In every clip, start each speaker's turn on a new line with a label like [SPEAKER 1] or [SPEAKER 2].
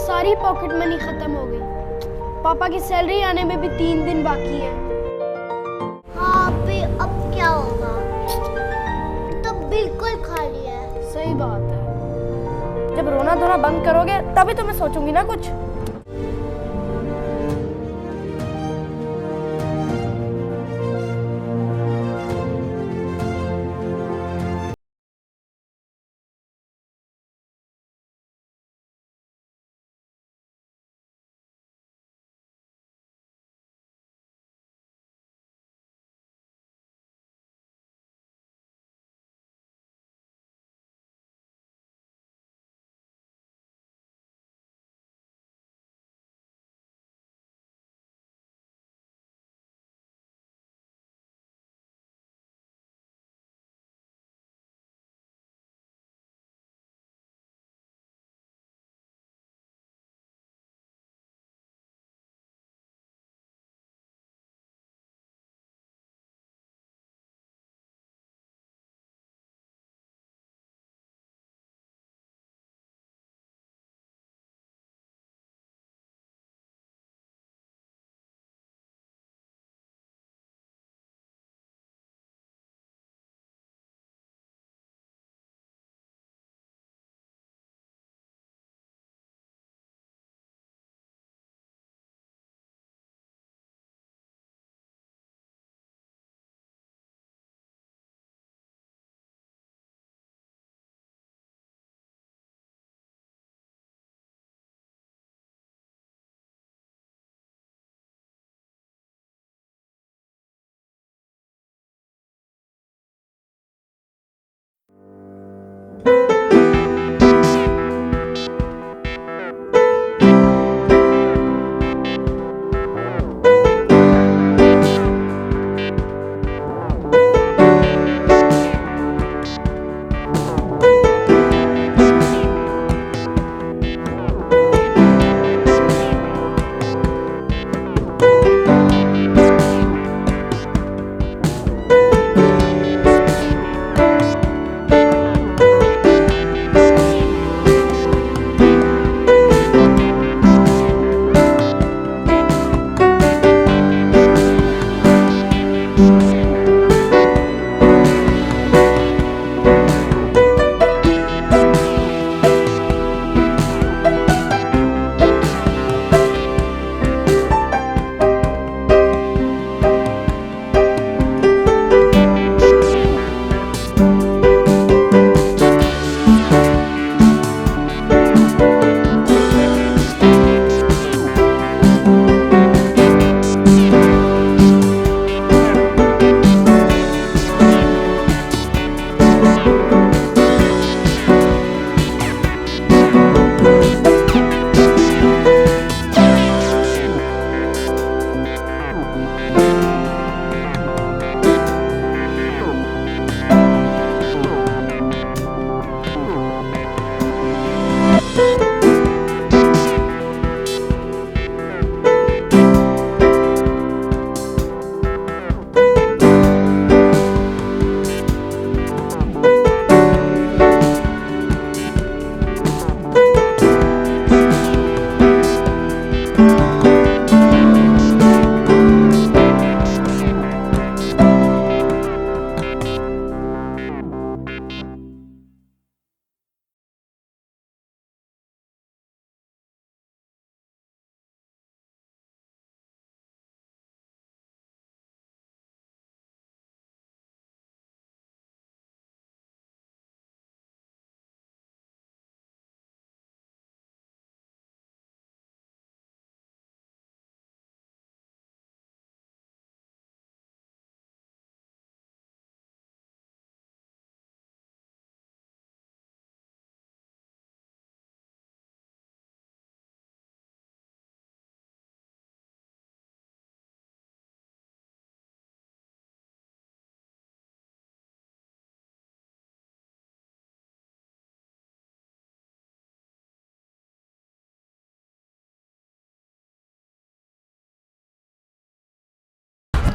[SPEAKER 1] सारी pocket money खत्म हो गई। पापा की सैलरी आने में भी 3 दिन बाकी है।
[SPEAKER 2] हाँ अभी अब क्या होगा? तो बिल्कुल खाली है।
[SPEAKER 1] सही बात है। जब रोना धोना बंद करोगे तभी तो मैं सोचूंगी ना कुछ।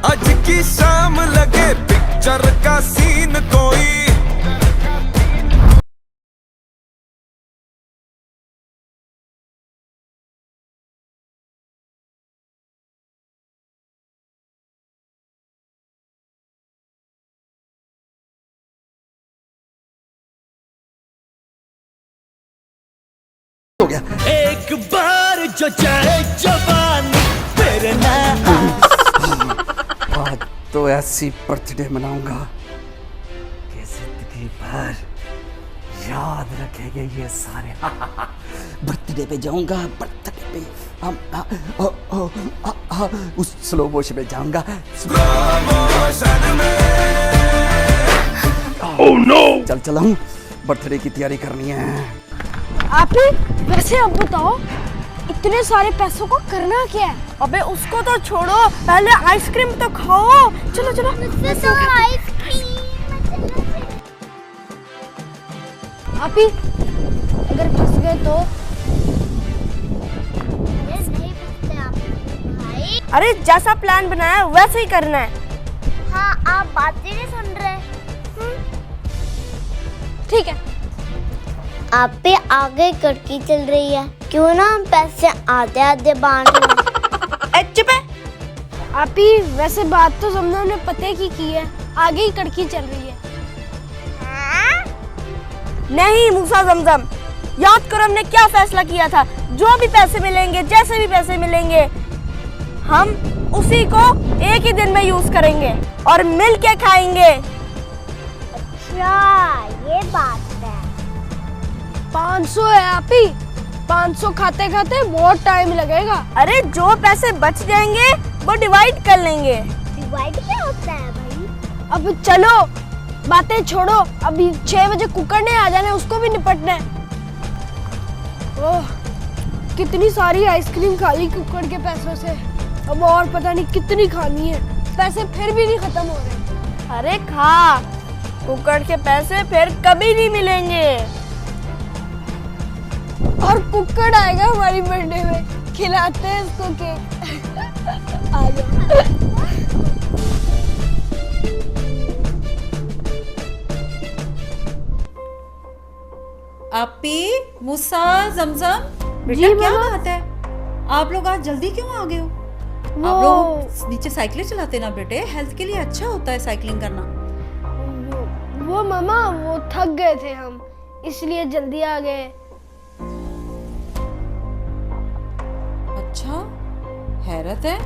[SPEAKER 3] आज की शाम लगे पिक्चर का सीन कोई
[SPEAKER 4] गया।
[SPEAKER 5] एक बार जो जाए जवानी फिर ना।
[SPEAKER 4] आज तो ऐसी बर्थडे मनाऊंगा कि जिंदगी भर याद रखेंगे ये सारे। बर्थडे पे जाऊंगा, बर्थडे पे हम उस स्लो मोशन में जाऊंगा। Oh no! चल चलाऊं, बर्थडे की तैयारी करनी है।
[SPEAKER 1] आप ही वैसे अब बताओ, इतने सारे पैसों को करना क्या है? अबे उसको तो छोड़ो, पहले आइसक्रीम तो खाओ। चलो चलो।
[SPEAKER 2] मुझसे तो आइसक्रीम।
[SPEAKER 1] आप ही अगर फंस गए तो?
[SPEAKER 2] अरे नहीं पूछते आप भाई।
[SPEAKER 1] अरे जैसा प्लान बनाया है वैसे ही करना है।
[SPEAKER 2] हाँ, आप बात ही नहीं सुन रहे।
[SPEAKER 1] ठीक है।
[SPEAKER 2] आप पे आगे कड़की चल रही है, क्यों ना हम पैसे आधे आधे बांट लें।
[SPEAKER 1] चुप है। आप ही वैसे बात तो समझो ने पते की है, आगे ही कड़की चल रही है। नहीं मूसा जमजम, याद करो हमने क्या फैसला किया था। जो भी पैसे मिलेंगे, जैसे भी पैसे मिलेंगे, हम उसी को एक ही दिन में यूज करेंगे और मिल के खाएंगे।
[SPEAKER 2] अच्छा, ये बात है।
[SPEAKER 1] 500 है आप ही। 500 खाते खाते बहुत टाइम लगेगा। अरे जो पैसे बच जाएंगे वो डिवाइड कर लेंगे।
[SPEAKER 2] डिवाइड क्या होता है भाई?
[SPEAKER 1] अब चलो बातें छोड़ो, अभी 6 बजे कुकर ने आ जाना है, उसको भी निपटना है। ओह, कितनी सारी आइसक्रीम खा ली कुकर के पैसों से। अब और पता नहीं कितनी खानी है, पैसे फिर भी नहीं खत्म हो रहे। अरे खा, कुकर के पैसे फिर कभी नहीं मिलेंगे। और कुकर आएगा हमारी बर्थडे में, खिलाते हैं इसको केक। आ जाओ।
[SPEAKER 6] आपी, मूसा, जमजम, बेटा
[SPEAKER 1] जी,
[SPEAKER 6] क्या
[SPEAKER 1] मामा।
[SPEAKER 6] बात है? आप लोग आज जल्दी क्यों आ गए हो?
[SPEAKER 1] वो
[SPEAKER 6] आप लोग नीचे साइकिलें चलाते ना बेटे, हेल्थ के लिए अच्छा होता है साइकिलिंग करना।
[SPEAKER 1] वो मामा, वो थक गए थे हम, इसलिए जल्दी आ गए।
[SPEAKER 6] अच्छा, हैरत है।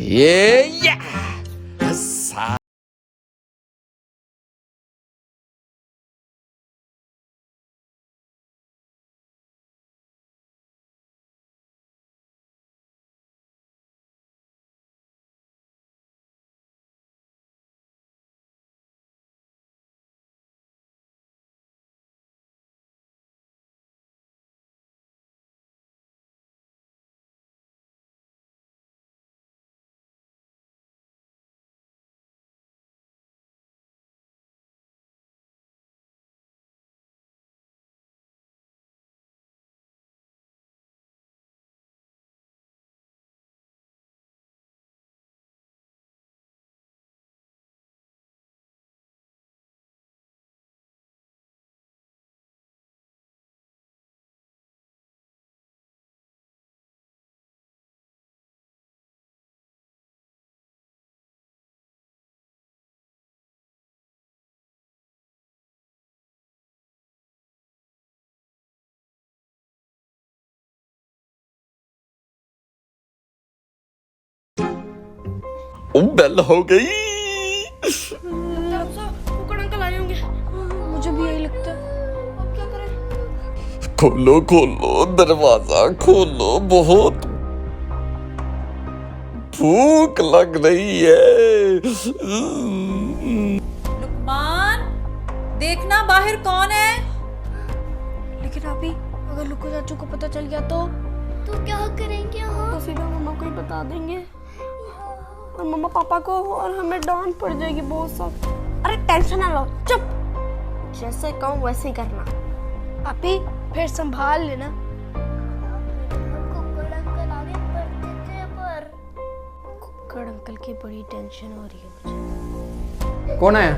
[SPEAKER 3] ये बेल हो गई।
[SPEAKER 1] कुकर अंकल आए होंगे, मुझे भी यही लगता है। अब क्या करें?
[SPEAKER 3] खोलो खोलो दरवाजा खोलो, बहुत भूख लग रही है।
[SPEAKER 6] लुकमान, देखना बाहर कौन है।
[SPEAKER 1] लेकिन अभी अगर लुको चाचू को पता चल गया तो
[SPEAKER 2] क्या करेंगे हम?
[SPEAKER 1] तो सीधा मम्मा को ही बता देंगे और मम्मा पापा को, और हमें डांट पड़ जाएगी बहुत सख्त। अरे टेंशन ना लो, चुप। जैसे कहूँ वैसे ही करना। अभी फिर संभाल लेना।
[SPEAKER 2] कुकर अंकल आगे बढ़ते थे पर
[SPEAKER 1] कुकर अंकल की बड़ी टेंशन हो रही है मुझे।
[SPEAKER 4] कौन आया?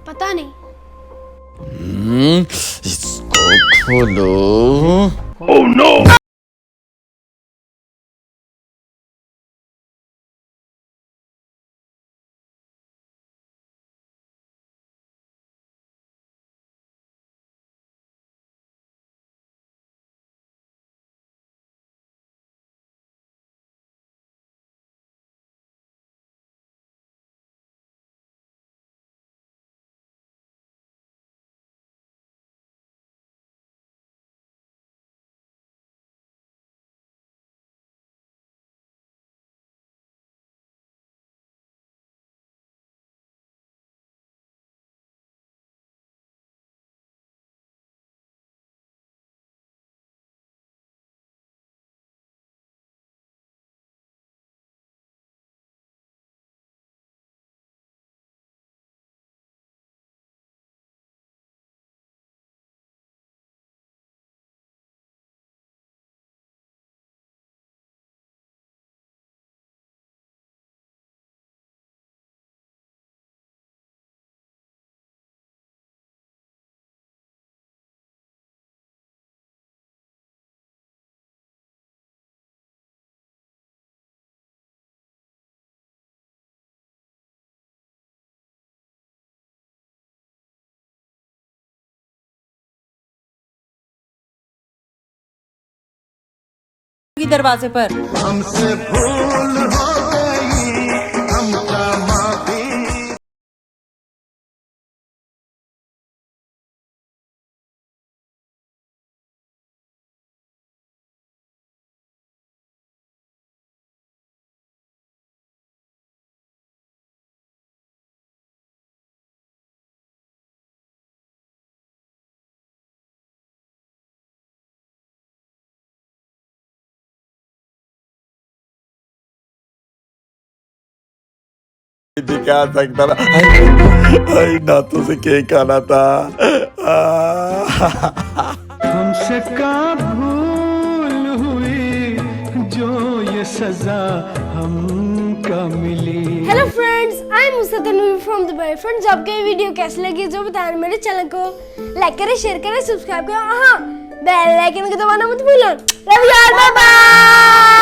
[SPEAKER 1] पता नहीं।
[SPEAKER 3] इसको खोलो। Oh no!
[SPEAKER 6] दरवाजे पर।
[SPEAKER 5] हमसे भूल हो गई, हमका माफी।
[SPEAKER 7] दिखा सकता ना, नातों से केक आना था।
[SPEAKER 5] हमसे का भूल हुई जो ये सजा हमका मिली।
[SPEAKER 1] Hello friends, I am Musa Tanveer from Dubai. Friends, आपको ये वीडियो कैसी लगी जो बताना मेरे चैनल को लाइक करें, शेयर करें, सब्सक्राइब करें। हाँ, बेल आइकन को दबाना मत भूलो। Love you all, bye bye.